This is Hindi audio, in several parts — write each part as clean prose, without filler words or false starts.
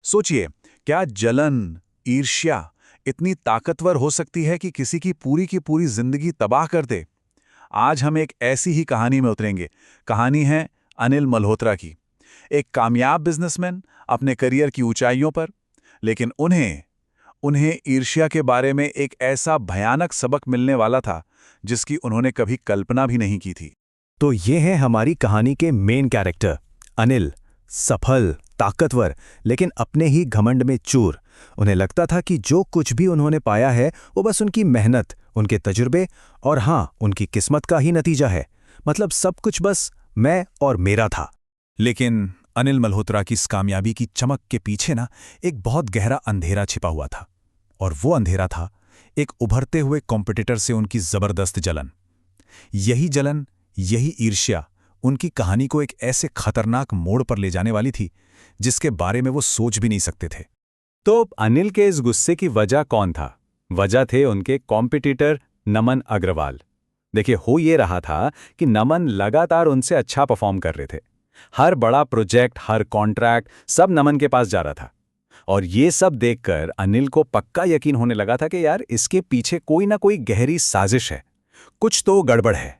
सोचिए, क्या जलन, ईर्ष्या इतनी ताकतवर हो सकती है कि किसी की पूरी जिंदगी तबाह कर दे? आज हम एक ऐसी ही कहानी में उतरेंगे। कहानी है अनिल मल्होत्रा की। एक कामयाब बिजनेसमैन अपने करियर की ऊंचाइयों पर, लेकिन उन्हें उन्हें ईर्ष्या के बारे में एक ऐसा भयानक सबक मिलने वाला था जिसकी उन्होंने कभी कल्पना भी नहीं की थी। तो ये है हमारी कहानी के मेन कैरेक्टर अनिल। सफल, ताकतवर, लेकिन अपने ही घमंड में चूर। उन्हें लगता था कि जो कुछ भी उन्होंने पाया है वो बस उनकी मेहनत, उनके तजुर्बे और हाँ, उनकी किस्मत का ही नतीजा है। मतलब सब कुछ बस मैं और मेरा था। लेकिन अनिल मल्होत्रा की इस कामयाबी की चमक के पीछे ना एक बहुत गहरा अंधेरा छिपा हुआ था। और वो अंधेरा था एक उभरते हुए कॉम्पिटिटर से उनकी जबरदस्त जलन। यही जलन, यही ईर्ष्या उनकी कहानी को एक ऐसे खतरनाक मोड़ पर ले जाने वाली थी जिसके बारे में वो सोच भी नहीं सकते थे। तो अनिल के इस गुस्से की वजह कौन था? वजह थे उनके कॉम्पिटिटर नमन अग्रवाल। देखिए, हो ये रहा था कि नमन लगातार उनसे अच्छा परफॉर्म कर रहे थे। हर बड़ा प्रोजेक्ट, हर कॉन्ट्रैक्ट, सब नमन के पास जा रहा था। और ये सब देखकर अनिल को पक्का यकीन होने लगा था कि यार, इसके पीछे कोई ना कोई गहरी साजिश है, कुछ तो गड़बड़ है।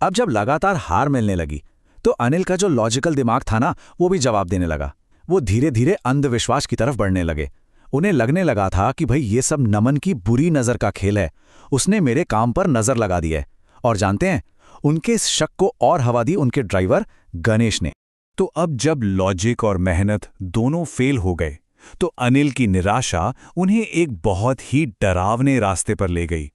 अब जब लगातार हार मिलने लगी तो अनिल का जो लॉजिकल दिमाग था ना, वो भी जवाब देने लगा। वो धीरे धीरे अंधविश्वास की तरफ बढ़ने लगे। उन्हें लगने लगा था कि भाई, ये सब नमन की बुरी नजर का खेल है। उसने मेरे काम पर नजर लगा दी है। और जानते हैं, उनके इस शक को और हवा दी उनके ड्राइवर गणेश ने। तो अब जब लॉजिक और मेहनत दोनों फेल हो गए तो अनिल की निराशा उन्हें एक बहुत ही डरावने रास्ते पर ले गई।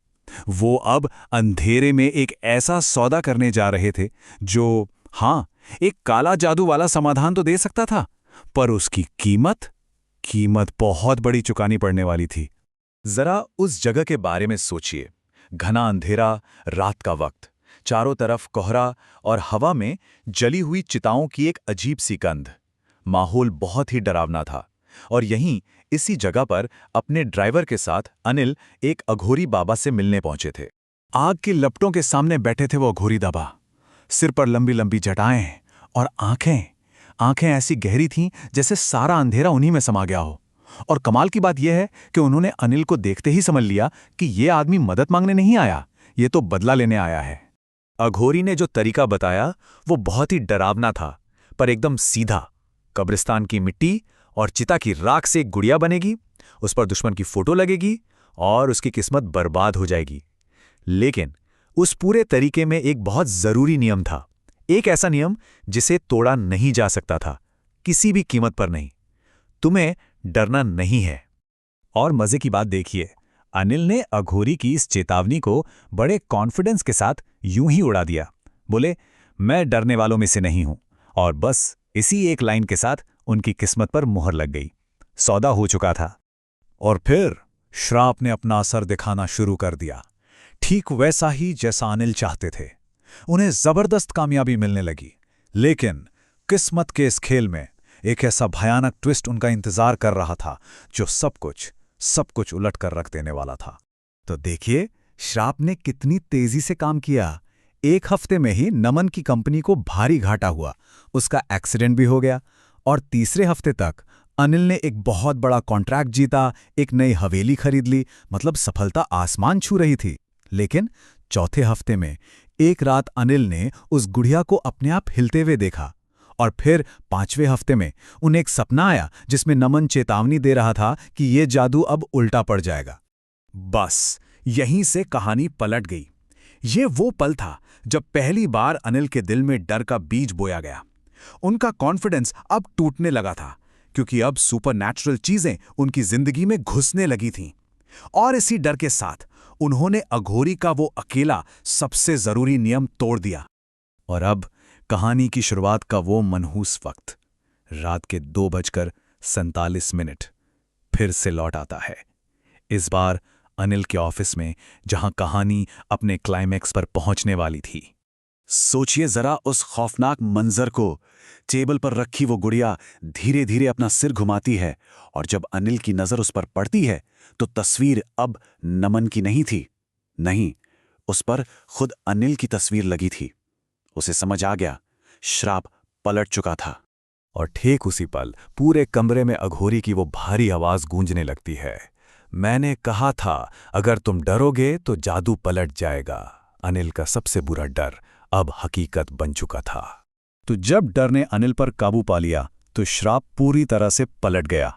वो अब अंधेरे में एक ऐसा सौदा करने जा रहे थे जो, हाँ, एक काला जादू वाला समाधान तो दे सकता था, पर उसकी कीमत बहुत बड़ी चुकानी पड़ने वाली थी। जरा उस जगह के बारे में सोचिए। घना अंधेरा, रात का वक्त, चारों तरफ कोहरा और हवा में जली हुई चिताओं की एक अजीब सी गंध। माहौल बहुत ही डरावना था। और यहीं इसी जगह पर अपने ड्राइवर के साथ अनिल एक अघोरी बाबा से मिलने पहुंचे थे। आग की लपटों के सामने बैठे थे वो अघोरी बाबा। सिर पर लंबी लंबी जटाएं और आंखें ऐसी गहरी थीं जैसे सारा अंधेरा उन्हीं में समा गया हो। और कमाल की बात यह है कि उन्होंने अनिल को देखते ही समझ लिया कि ये आदमी मदद मांगने नहीं आया, ये तो बदला लेने आया है। अघोरी ने जो तरीका बताया वो बहुत ही डरावना था, पर एकदम सीधा। कब्रिस्तान की मिट्टी और चिता की राख से एक गुड़िया बनेगी, उस पर दुश्मन की फोटो लगेगी और उसकी किस्मत बर्बाद हो जाएगी। लेकिन उस पूरे तरीके में एक बहुत जरूरी नियम था। एक ऐसा नियम जिसे तोड़ा नहीं जा सकता था, किसी भी कीमत पर नहीं। तुम्हें डरना नहीं है। और मजे की बात देखिए, अनिल ने अघोरी की इस चेतावनी को बड़े कॉन्फिडेंस के साथ यूं ही उड़ा दिया। बोले, मैं डरने वालों में से नहीं हूं। और बस इसी एक लाइन के साथ उनकी किस्मत पर मुहर लग गई। सौदा हो चुका था। और फिर श्राप ने अपना असर दिखाना शुरू कर दिया, ठीक वैसा ही जैसा अनिल चाहते थे। उन्हें जबरदस्त कामयाबी मिलने लगी। लेकिन किस्मत के इस खेल में एक ऐसा भयानक ट्विस्ट उनका इंतजार कर रहा था जो सब कुछ उलट कर रख देने वाला था। तो देखिए, श्राप ने कितनी तेजी से काम किया। एक हफ्ते में ही नमन की कंपनी को भारी घाटा हुआ, उसका एक्सीडेंट भी हो गया। और तीसरे हफ्ते तक अनिल ने एक बहुत बड़ा कॉन्ट्रैक्ट जीता, एक नई हवेली खरीद ली। मतलब सफलता आसमान छू रही थी। लेकिन चौथे हफ्ते में एक रात अनिल ने उस गुड़िया को अपने आप हिलते हुए देखा। और फिर पांचवें हफ्ते में उन्हें एक सपना आया जिसमें नमन चेतावनी दे रहा था कि ये जादू अब उल्टा पड़ जाएगा। बस यहीं से कहानी पलट गई। ये वो पल था जब पहली बार अनिल के दिल में डर का बीज बोया गया। उनका कॉन्फिडेंस अब टूटने लगा था, क्योंकि अब सुपरनैचुरल चीजें उनकी जिंदगी में घुसने लगी थीं। और इसी डर के साथ उन्होंने अघोरी का वो अकेला सबसे जरूरी नियम तोड़ दिया। और अब कहानी की शुरुआत का वो मनहूस वक्त, रात के 2:47 फिर से लौट आता है। इस बार अनिल के ऑफिस में, जहां कहानी अपने क्लाइमैक्स पर पहुंचने वाली थी। सोचिए जरा उस खौफनाक मंजर को। टेबल पर रखी वो गुड़िया धीरे धीरे अपना सिर घुमाती है, और जब अनिल की नजर उस पर पड़ती है तो तस्वीर अब नमन की नहीं थी। नहीं, उस पर खुद अनिल की तस्वीर लगी थी। उसे समझ आ गया, श्राप पलट चुका था। और ठीक उसी पल पूरे कमरे में अघोरी की वो भारी आवाज गूंजने लगती है। मैंने कहा था अगर तुम डरोगे तो जादू पलट जाएगा। अनिल का सबसे बुरा डर अब हकीकत बन चुका था। तो जब डर ने अनिल पर काबू पा लिया तो श्राप पूरी तरह से पलट गया।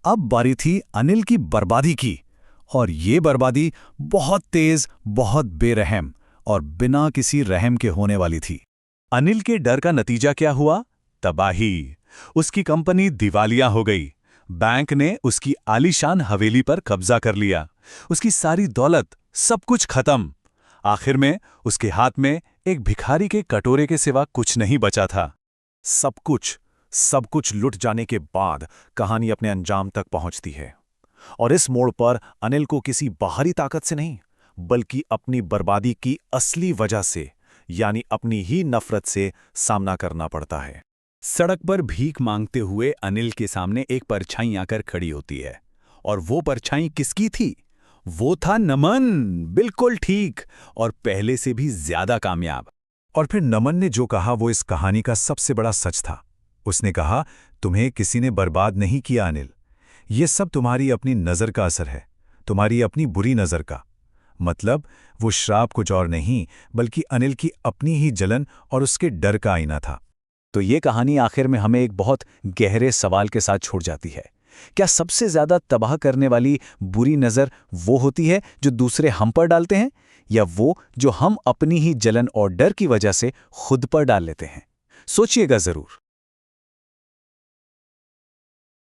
अब बारी थी अनिल की बर्बादी की, और ये बर्बादी बहुत तेज, बहुत बेरहम और बिना किसी रहम के होने वाली थी। अनिल के डर का नतीजा क्या हुआ? तबाही। उसकी कंपनी दिवालिया हो गई। बैंक ने उसकी आलीशान हवेली पर कब्जा कर लिया। उसकी सारी दौलत, सब कुछ खत्म। आखिर में उसके हाथ में एक भिखारी के कटोरे के सिवा कुछ नहीं बचा था। सब कुछ लुट जाने के बाद कहानी अपने अंजाम तक पहुंचती है, और इस मोड़ पर अनिल को किसी बाहरी ताकत से नहीं, बल्कि अपनी बर्बादी की असली वजह से, यानी अपनी ही नफरत से सामना करना पड़ता है। सड़क पर भीख मांगते हुए अनिल के सामने एक परछाई आकर खड़ी होती है, और वो परछाई किसकी थी? वो था नमन। बिल्कुल ठीक, और पहले से भी ज्यादा कामयाब। और फिर नमन ने जो कहा वो इस कहानी का सबसे बड़ा सच था। उसने कहा, तुम्हें किसी ने बर्बाद नहीं किया अनिल, ये सब तुम्हारी अपनी नज़र का असर है, तुम्हारी अपनी बुरी नज़र का। मतलब वो श्राप कुछ और नहीं, बल्कि अनिल की अपनी ही जलन और उसके डर का आईना था। तो ये कहानी आखिर में हमें एक बहुत गहरे सवाल के साथ छोड़ जाती है। क्या सबसे ज्यादा तबाह करने वाली बुरी नज़र वो होती है जो दूसरे हम पर डालते हैं, या वो जो हम अपनी ही जलन और डर की वजह से खुद पर डाल लेते हैं? सोचिएगा जरूर।